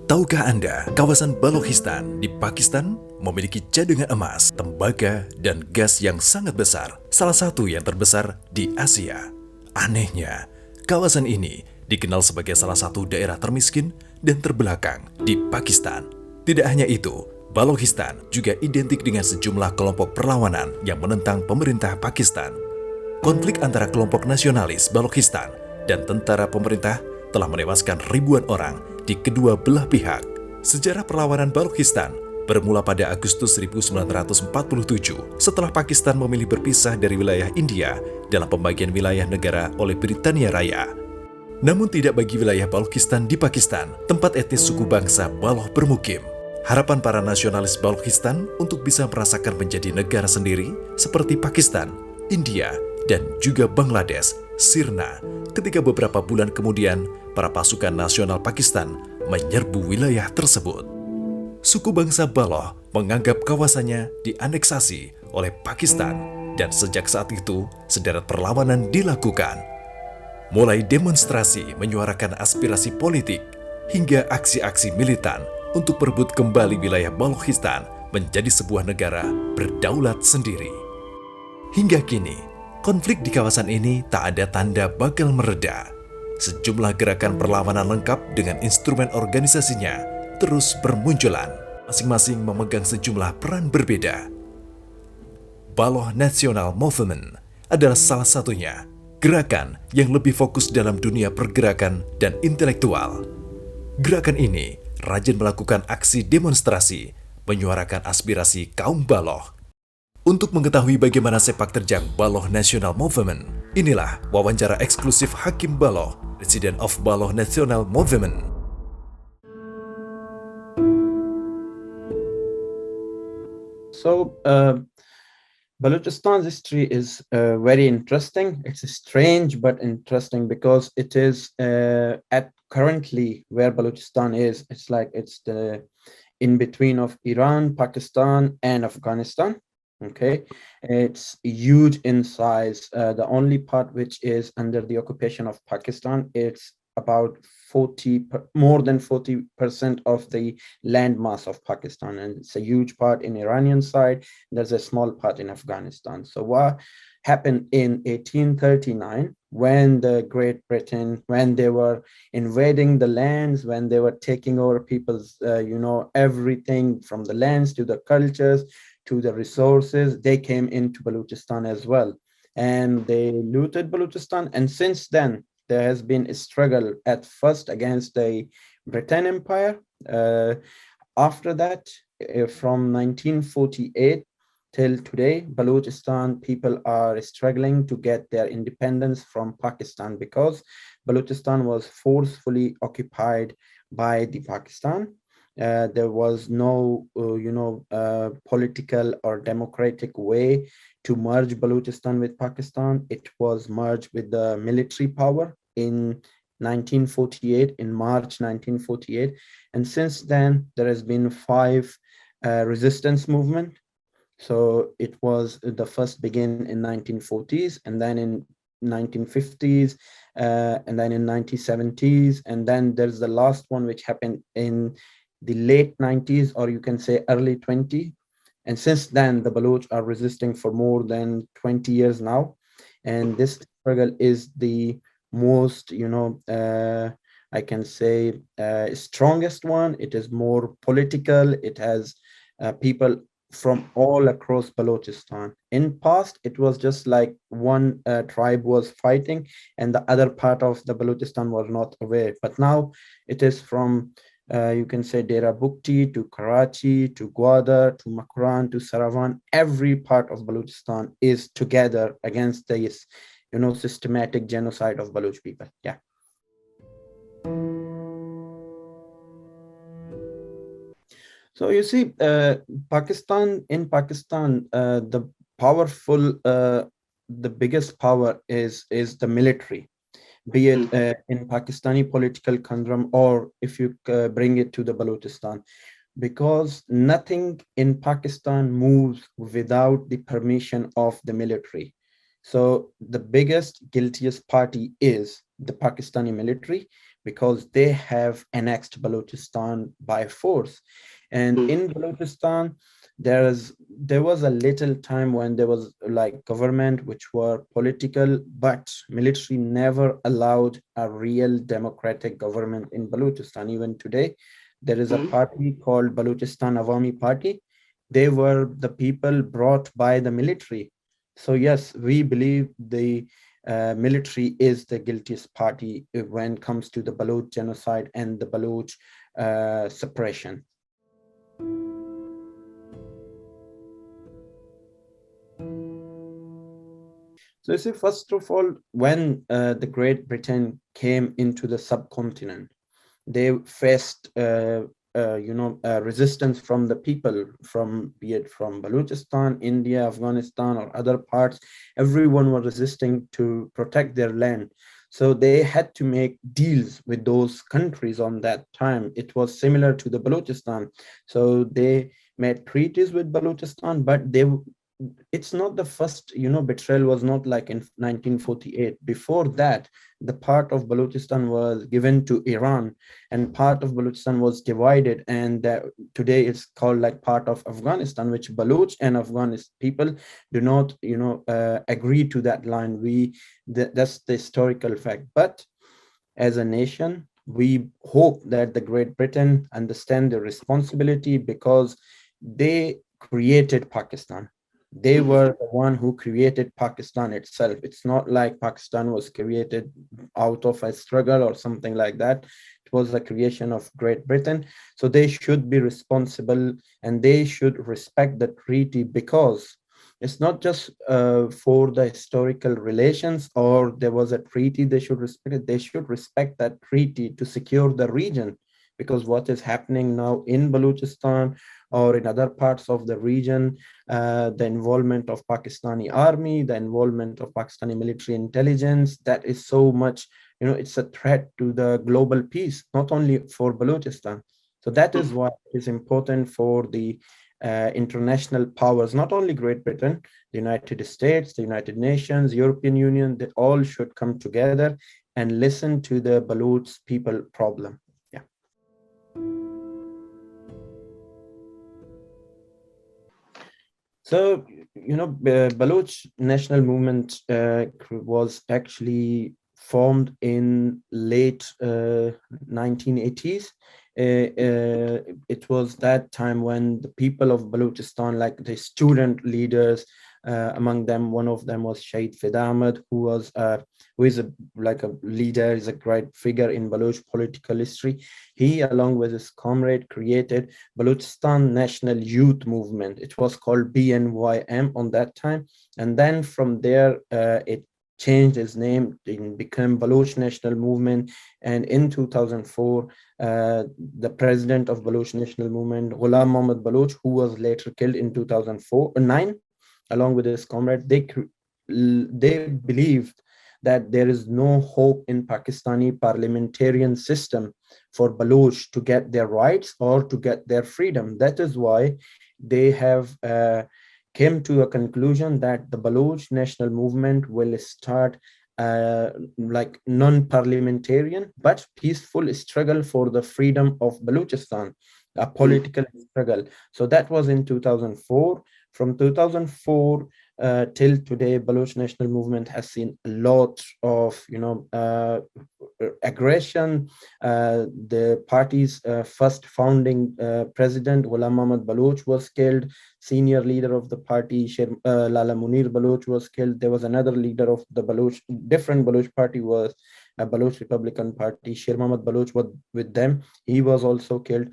Tahukah Anda, kawasan Balochistan di Pakistan memiliki cadangan emas, tembaga, dan gas yang sangat besar, salah satu yang terbesar di Asia. Anehnya, kawasan ini dikenal sebagai salah satu daerah termiskin dan terbelakang di Pakistan. Tidak hanya itu, Balochistan juga identik dengan sejumlah kelompok perlawanan yang menentang pemerintah Pakistan. Konflik antara kelompok Nasionalis Balochistan dan Tentara Pemerintah telah menewaskan ribuan orang di kedua belah pihak. Sejarah perlawanan Balochistan bermula pada Agustus 1947 setelah Pakistan memilih berpisah dari wilayah India dalam pembagian wilayah negara oleh Britania Raya. Namun tidak bagi wilayah Balochistan di Pakistan, tempat etnis suku bangsa Baloch bermukim. Harapan para nasionalis Balochistan untuk bisa merasakan menjadi negara sendiri seperti Pakistan, India, dan juga Bangladesh sirna ketika beberapa bulan kemudian para pasukan nasional Pakistan menyerbu wilayah tersebut. Suku bangsa Baloch menganggap kawasannya dianeksasi oleh Pakistan dan sejak saat itu sederet perlawanan dilakukan. Mulai demonstrasi menyuarakan aspirasi politik hingga aksi-aksi militan untuk berebut kembali wilayah Balochistan menjadi sebuah negara berdaulat sendiri. Hingga kini, konflik di kawasan ini tak ada tanda bakal mereda. Sejumlah gerakan perlawanan lengkap dengan instrumen organisasinya terus bermunculan, masing-masing memegang sejumlah peran berbeda. Baloch National Movement adalah salah satunya, gerakan yang lebih fokus dalam dunia pergerakan dan intelektual. Gerakan ini rajin melakukan aksi demonstrasi, menyuarakan aspirasi kaum Baloch. Untuk mengetahui bagaimana sepak terjang Baloch National Movement, inilah wawancara eksklusif Hakim Baloch, President of Baloch National Movement. So, Balochistan's history is very interesting. It's strange but interesting because it is at currently where Balochistan is. It's like it's the in between of Iran, Pakistan, and Afghanistan. Okay, it's huge in size. The only part which is under the occupation of Pakistan, it's about more than 40% of the land mass of Pakistan, and it's a huge part in Iranian side. There's a small part in Afghanistan. So what happened in 1839 when the Great Britain, when they were invading the lands, when they were taking over people's, everything from the lands to the cultures, to the resources, they came into Balochistan as well. And they looted Balochistan. And since then, there has been a struggle at first against the Britain Empire. After that, from 1948 till today, Balochistan people are struggling to get their independence from Pakistan because Balochistan was forcefully occupied by the Pakistan. There was no, political or democratic way to merge Balochistan with Pakistan. It was merged with the military power in 1948, in March 1948. And since then, there has been 5 resistance movement. So it was the first begin in 1940s, and then in 1950s, and then in 1970s, and then there's the last one which happened in the late 90s, or you can say early 20. And since then, the Baloch are resisting for more than 20 years now. And this struggle is the most, I can say, strongest one. It is more political. It has people from all across Balochistan. In past, it was just like one tribe was fighting and the other part of the Balochistan was not aware. But now it is from you can say Dera Bukti to Karachi to Gwadar to Makran to Saravan. Every part of Balochistan is together against this, systematic genocide of Baloch people. Yeah. So you see, Pakistan, the powerful, the biggest power is the military. Be it in Pakistani political conundrum, or if you bring it to the Balochistan, because nothing in Pakistan moves without the permission of the military. So the biggest, guiltiest party is the Pakistani military, because they have annexed Balochistan by force. And in Balochistan, there was a little time when there was like government which were political, but military never allowed a real democratic government in Balochistan. Even today, there is a party called Balochistan Awami Party. They were the people brought by the military. So yes, we believe the military is the guiltiest party when it comes to the Baloch genocide and the Baloch suppression. So you see, first of all, when the Great Britain came into the subcontinent, they faced resistance from the people, from be it from Balochistan, India, Afghanistan, or other parts. Everyone was resisting to protect their land. So they had to make deals with those countries on that time. It was similar to the Balochistan. So they made treaties with Balochistan, but it's not the first, betrayal was not like in 1948. Before that, the part of Balochistan was given to Iran, and part of Balochistan was divided, and today it's called like part of Afghanistan, which Baloch and Afghanistan people do not, agree to that line. That's the historical fact. But as a nation, we hope that the Great Britain understand the responsibility, because they created Pakistan. They were the one who created Pakistan itself. It's not like Pakistan was created out of a struggle or something like that. It was the creation of Great Britain. So they should be responsible, and they should respect the treaty, because it's not just for the historical relations, or there was a treaty, they should respect it. They should respect that treaty to secure the region, because what is happening now in Balochistan or in other parts of the region, the involvement of Pakistani army, the involvement of Pakistani military intelligence, that is so much, it's a threat to the global peace, not only for Balochistan. So that is why it is important for the international powers, not only Great Britain, the United States, the United Nations, European Union, they all should come together and listen to the Baloch people problem. Yeah. So, Baloch national movement was actually formed in late 1980s. It was that time when the people of Balochistan, like the student leaders, among them, one of them was Shahid Fida Ahmed, who is like a leader, is a great figure in Baloch political history. He, along with his comrade, created Balochistan National Youth Movement. It was called BNYM on that time. And then from there, it changed its name and became Baloch National Movement. And in 2004, the president of Baloch National Movement, Ghulam Mohammad Baloch, who was later killed in 2009, along with his comrade, they believed that there is no hope in Pakistani parliamentarian system for Baloch to get their rights or to get their freedom. That is why they have came to a conclusion that the Baloch national movement will start like non-parliamentarian but peaceful struggle for the freedom of Balochistan, a political struggle. So that was in 2004. From 2004 till today, Baloch national movement has seen a lot of aggression. The party's first founding president, Ghulam Mohammad Baloch, was killed. Senior leader of the party, Lala Munir Baloch, was killed. There was another leader of the Baloch, different Baloch party, was a Baloch Republican Party. Sher Mohammad Baloch was with them. He was also killed.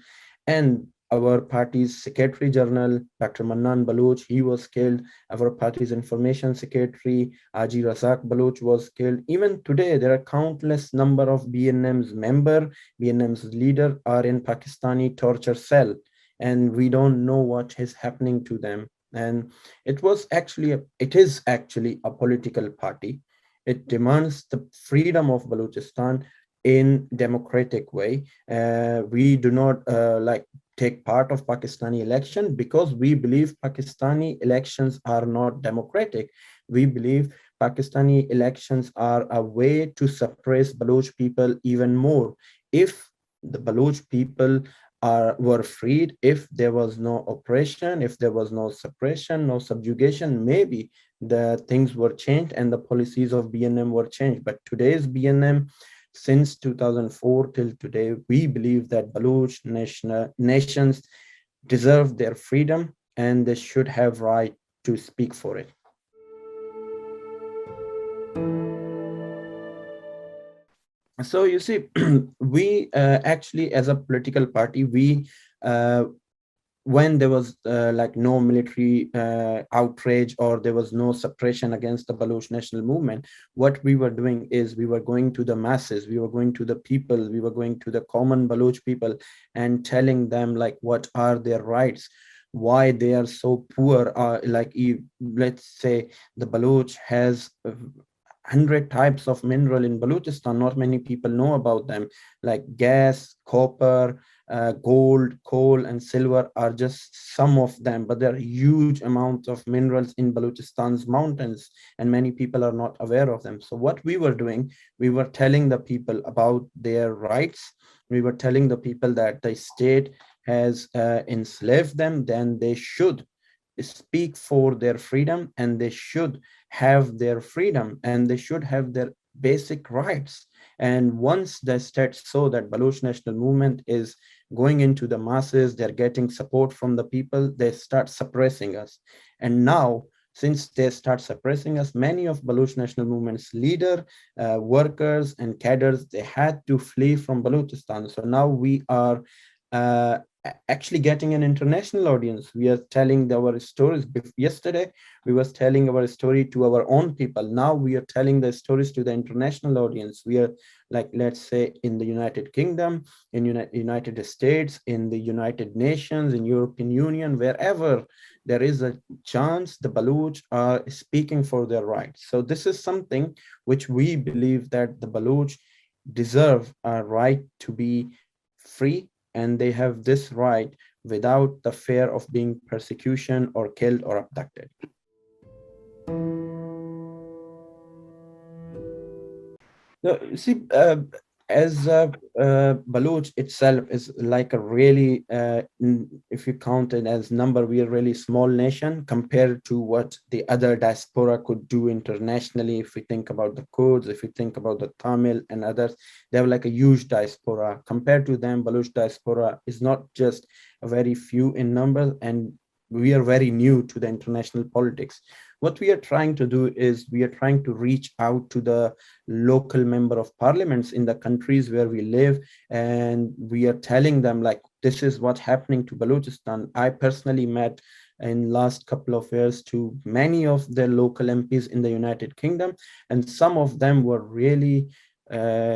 And our party's secretary general, Dr. Mannan Baloch, he was killed. Our party's information secretary, Aji Razak Baloch, was killed. Even today, there are countless number of BNM's BNM's leader are in Pakistani torture cell, and we don't know what is happening to them. And it is actually a political party. It demands the freedom of Balochistan in democratic way. We do not take part of Pakistani election because we believe Pakistani elections are not democratic. We believe Pakistani elections are a way to suppress Baloch people even more. If the Baloch people were freed, if there was no oppression, if there was no suppression, no subjugation, maybe the things were changed and the policies of BNM were changed. But today's BNM, since 2004 till today, we believe that Baloch nations deserve their freedom and they should have right to speak for it. So you see, we actually, as a political party, we when there was like no military outrage or there was no suppression against the Baloch national movement, what we were doing is we were going to the masses, we were going to the people, we were going to the common Baloch people and telling them like what are their rights, why they are so poor. Let's say the Baloch has 100 types of mineral in Balochistan. Not many people know about them, like gas, copper, gold, coal, and silver are just some of them, but there are huge amounts of minerals in Balochistan's mountains, and many people are not aware of them. So what we were doing, we were telling the people about their rights. We were telling the people that the state has enslaved them, then they should speak for their freedom and they should have their freedom and they should have their basic rights. And once the state saw that Baloch national movement is going into the masses, they're getting support from the people, they start suppressing us. And now, since they start suppressing us, many of Baloch national movement's leader, workers and cadres, they had to flee from Balochistan. So now we are actually getting an international audience. We are telling our stories. Yesterday, we was telling our story to our own people. Now we are telling the stories to the international audience. We are like, let's say, in the United Kingdom, in United States, in the United Nations, in European Union, wherever there is a chance, the Baloch are speaking for their rights. So this is something which we believe that the Baloch deserve a right to be free, and they have this right without the fear of being persecution or killed or abducted. So, see, as Baloch itself is like a really, if you count it as number, we are a really small nation compared to what the other diaspora could do internationally. If we think about the Kurds, if we think about the Tamil and others, they have like a huge diaspora. Compared to them, Baloch diaspora is not just a very few in numbers, and we are very new to the international politics. What we are trying to do is we are trying to reach out to the local member of parliaments in the countries where we live, and we are telling them like, this is what's happening to Balochistan. I personally met in last couple of years to many of the local MPs in the United Kingdom, and some of them were really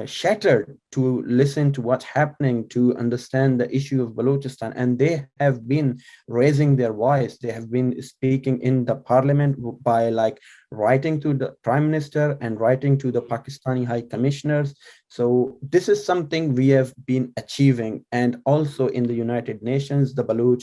shattered to listen to what's happening, to understand the issue of Balochistan, and they have been raising their voice. They have been speaking in the parliament by like writing to the prime minister and writing to the Pakistani high commissioners. So this is something we have been achieving. And also in the United Nations, the Baloch,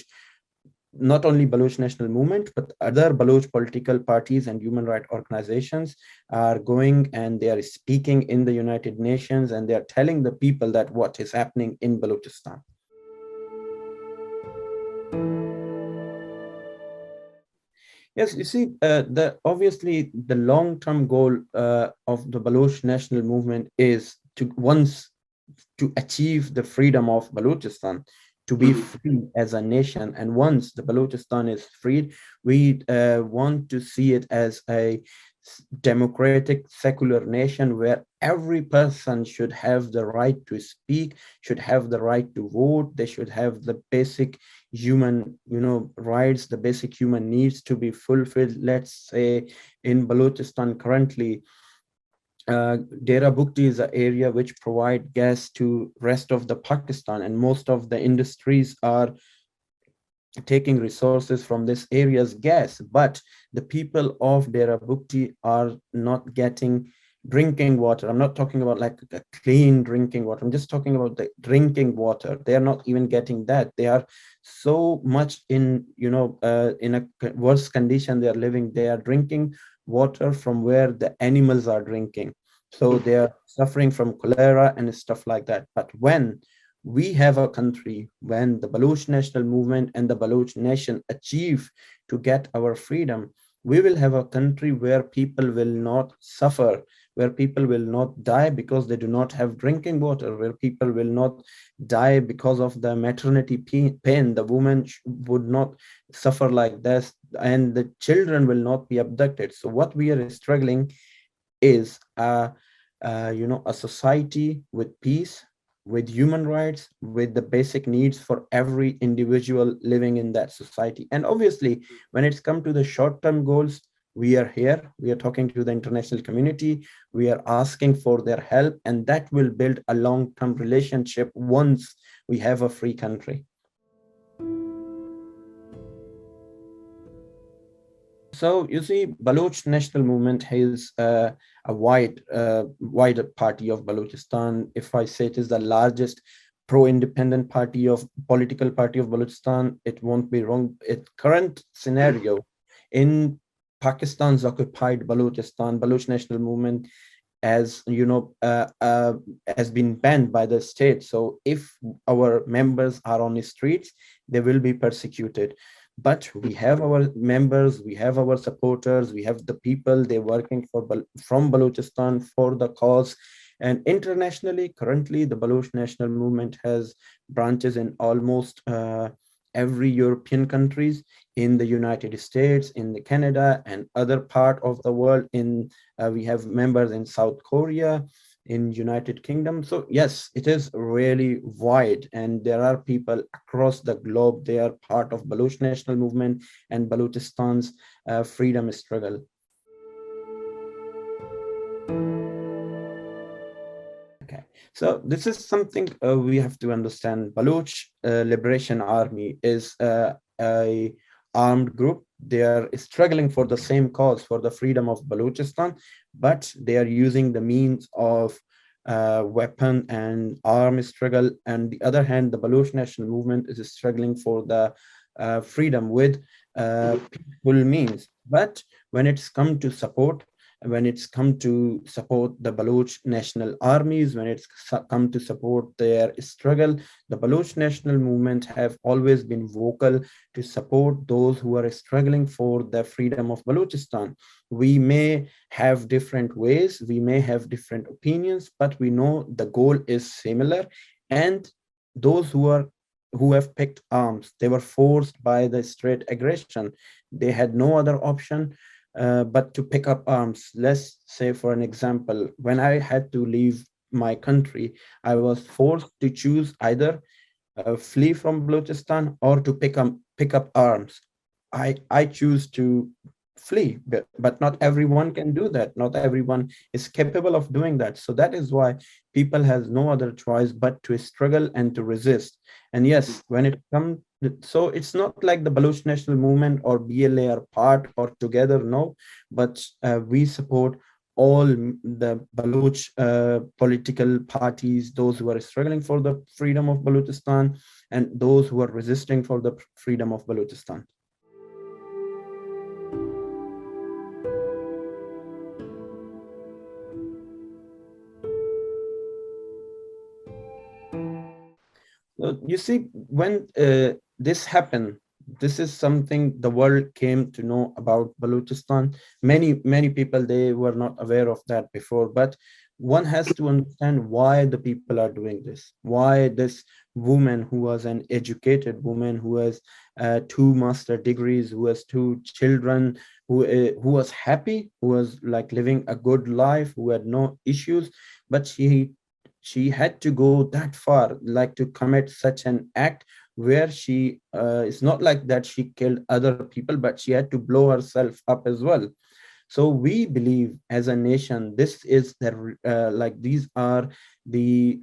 not only Baloch National Movement, but other Baloch political parties and human rights organizations are going and they are speaking in the United Nations, and they are telling the people that what is happening in Balochistan. Yes, you see, obviously the long-term goal of the Baloch National Movement is to achieve the freedom of Balochistan, to be free as a nation. And once the Balochistan is freed, we want to see it as a democratic, secular nation where every person should have the right to speak, should have the right to vote. They should have the basic human, rights, the basic human needs to be fulfilled. Let's say in Balochistan currently, Dera Bukti is an area which provide gas to rest of the Pakistan, and most of the industries are taking resources from this area's gas. But the people of Dera Bukti are not getting drinking water. I'm not talking about like a clean drinking water. I'm just talking about the drinking water. They are not even getting that. They are so much in, in a worse condition they are living. They are drinking water from where the animals are drinking. So they are suffering from cholera and stuff like that. But when we have a country, when the Baloch national movement and the Baloch nation achieve to get our freedom, we will have a country where people will not suffer, where people will not die because they do not have drinking water, where people will not die because of the maternity pain. The woman would not suffer like this, and the children will not be abducted. So what we are struggling is a society with peace, with human rights, with the basic needs for every individual living in that society. And obviously, when it's come to the short-term goals, we are here, we are talking to the international community, we are asking for their help, and that will build a long-term relationship once we have a free country. So you see, Baloch national movement has a wider party of Balochistan. If I say it is the largest pro-independent political party of Balochistan, it won't be wrong. Its current scenario in Pakistan's occupied Balochistan, Baloch national movement, as has been banned by the state. So if our members are on the streets, they will be persecuted. But we have our members, we have our supporters, we have the people they're working from Balochistan for the cause. And internationally, currently, the Baloch national movement has branches in almost every European countries, in the United States, in the Canada, and other part of the world. We have members in South Korea, in United Kingdom. So yes, it is really wide, and there are people across the globe. They are part of Baloch national movement and Balochistan's freedom struggle. Okay, so this is something we have to understand. Baloch Liberation Army is a armed group. They are struggling for the same cause, for the freedom of Balochistan, but they are using the means of weapon and arm struggle. And the other hand, the Baloch national movement is struggling for the freedom with peaceful means. But when it's come to support, when it's come to support the Baloch national armies, when it's come to support their struggle, the Baloch national movement have always been vocal to support those who are struggling for the freedom of Balochistan. We may have different ways, we may have different opinions, but we know the goal is similar. And those who have picked arms, they were forced by the state aggression. They had no other option but to pick up arms. Let's say, for an example, when I had to leave my country, I was forced to choose either flee from Balochistan or to pick up arms. I choose to flee, but not everyone can do that. Not everyone is capable of doing that. So that is why people has no other choice but to struggle and to resist. And yes, when it comes, so it's not like the Baloch national movement or BLA are part or together, no, but we support all the Baloch political parties, those who are struggling for the freedom of Balochistan and those who are resisting for the freedom of Balochistan. You see, when this happened, this is something the world came to know about Balochistan. Many people, they were not aware of that before, but one has to understand why the people are doing this, why this woman who was an educated woman, who has 2 master degrees, who has 2 children, who was happy, who was like living a good life, who had no issues, but she had to go that far, like to commit such an act where she it's not like that she killed other people, but she had to blow herself up as well. So we believe as a nation, this is the like these are the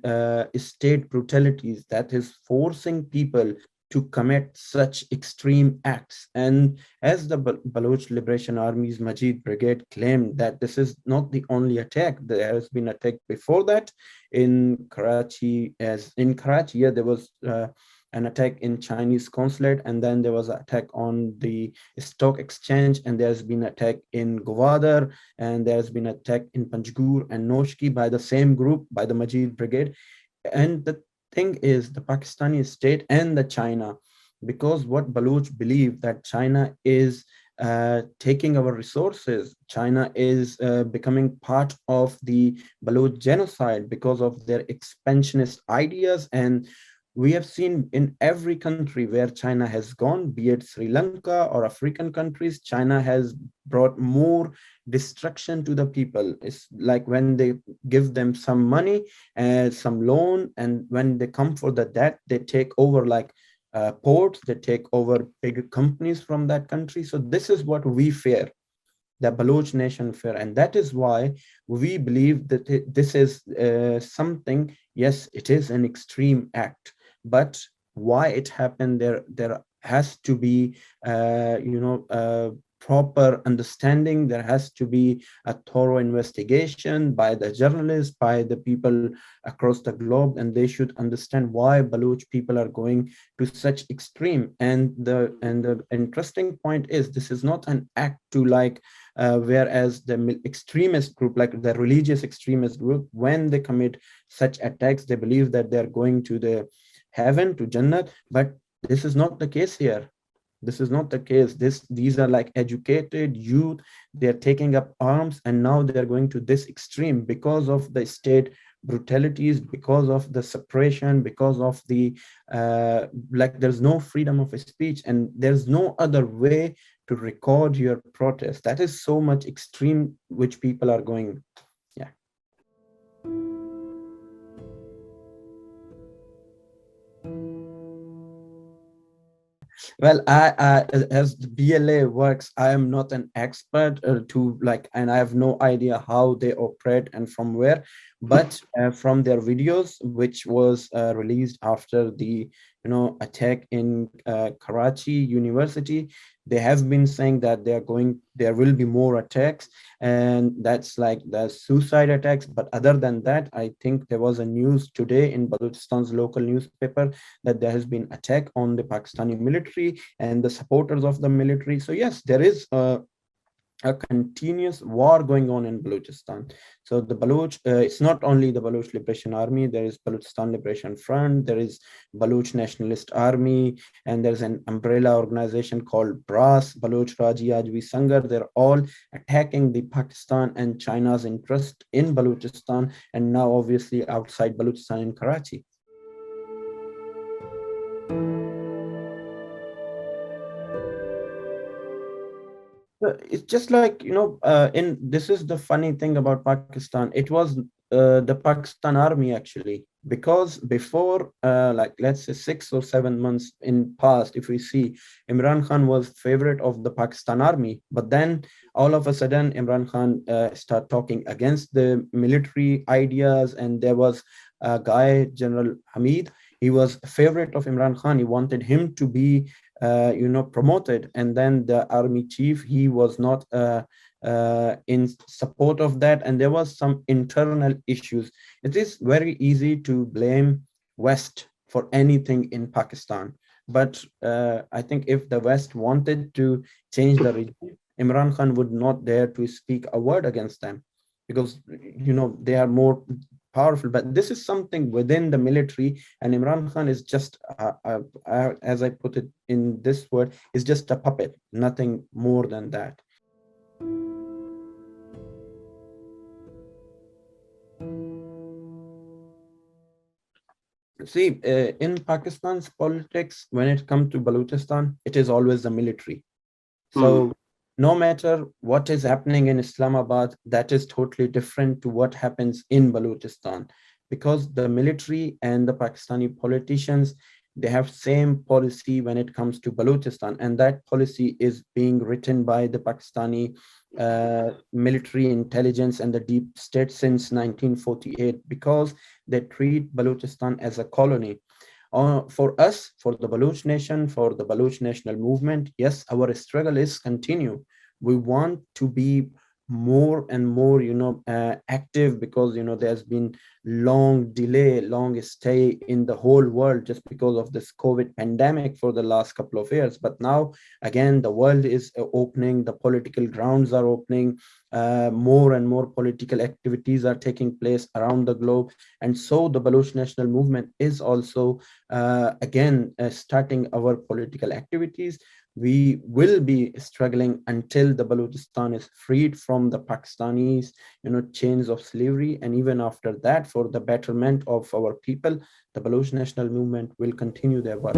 state brutalities that is forcing people to commit such extreme acts. And as the Baloch Liberation Army's Majid Brigade claimed that this is not the only attack. There has been attack before that in Karachi. As in Karachi, yeah, there was an attack in Chinese consulate, and then there was an attack on the stock exchange, and there's been attack in Gwadar, and there's been attack in Panjgur and Noshki by the same group, by the Majid Brigade. And the thing is, the Pakistani state and the China, because what Baloch believe that China is taking our resources. China is becoming part of the Baloch genocide because of their expansionist ideas. And we have seen in every country where China has gone, be it Sri Lanka or African countries, China has brought more destruction to the people. It's like when they give them some money and some loan, and when they come for the debt, they take over like ports, they take over big companies from that country. So this is what we fear, the Baloch nation fear. And that is why we believe that this is something, yes, it is an extreme act, but why it happened, there has to be proper understanding. There has to be a thorough investigation by the journalists, by the people across the globe, and they should understand why Baloch people are going to such extreme. And the interesting point is, this is not an act to like whereas the extremist group, like the religious extremist group, when they commit such attacks, they believe that they're going to the heaven, to Jannah. But this is not the case here. This is not the case. These are like educated youth. They're taking up arms, and now they're going to this extreme because of the state brutalities, because of the suppression, because of the like there's no freedom of speech, and there's no other way to record your protest. That is so much extreme which people are going. Yeah. Well, as the BLA works, I am not an expert to like, and I have no idea how they operate and from where, but from their videos, which was released after the attack in Karachi University, they have been saying that there will be more attacks, and that's like the suicide attacks. But other than that, I think there was a news today in Balochistan's local newspaper that there has been attack on the Pakistani military and the supporters of the military. So yes, there is a continuous war going on in Balochistan. So the Baloch, it's not only the Baloch Liberation Army, there is Balochistan Liberation Front, there is Baloch Nationalist Army, and there's an umbrella organization called BRAS, Baloch Raji Ajvi Sangar. They're all attacking the Pakistan and China's interest in Balochistan, and now obviously outside Balochistan in Karachi. It's just like, in this is the funny thing about Pakistan. It was the Pakistan army actually, because before like let's say 6 or 7 months in past, if we see, Imran Khan was favorite of the Pakistan army, but then all of a sudden Imran Khan start talking against the military ideas, and there was a guy, General Hamid. He was a favorite of Imran Khan. He wanted him to be promoted, and then the army chief, he was not in support of that, and there was some internal issues. It is very easy to blame West for anything in Pakistan, but I think if the West wanted to change the regime, Imran Khan would not dare to speak a word against them, because they are more powerful. But this is something within the military, and Imran Khan is just as I put it in this word, is just a puppet, nothing more than that. See, in Pakistan's politics, when it comes to Balochistan, it is always the military. So no matter what is happening in Islamabad, that is totally different to what happens in Balochistan, because the military and the Pakistani politicians, they have same policy when it comes to Balochistan, and that policy is being written by the Pakistani military intelligence and the deep state since 1948, because they treat Balochistan as a colony. For us, for the Baloch nation, for the Baloch national movement, yes, our struggle is continue. We want to be more and more, active, because there's been long delay, long stay in the whole world just because of this COVID pandemic for the last couple of years. But now again, the world is opening, the political grounds are opening, more and more political activities are taking place around the globe, and so the Baloch national movement is also again starting our political activities. We will be struggling until the Balochistan is freed from the Pakistanis, chains of slavery, and even after that, for the betterment of our people, the Baloch national movement will continue their work.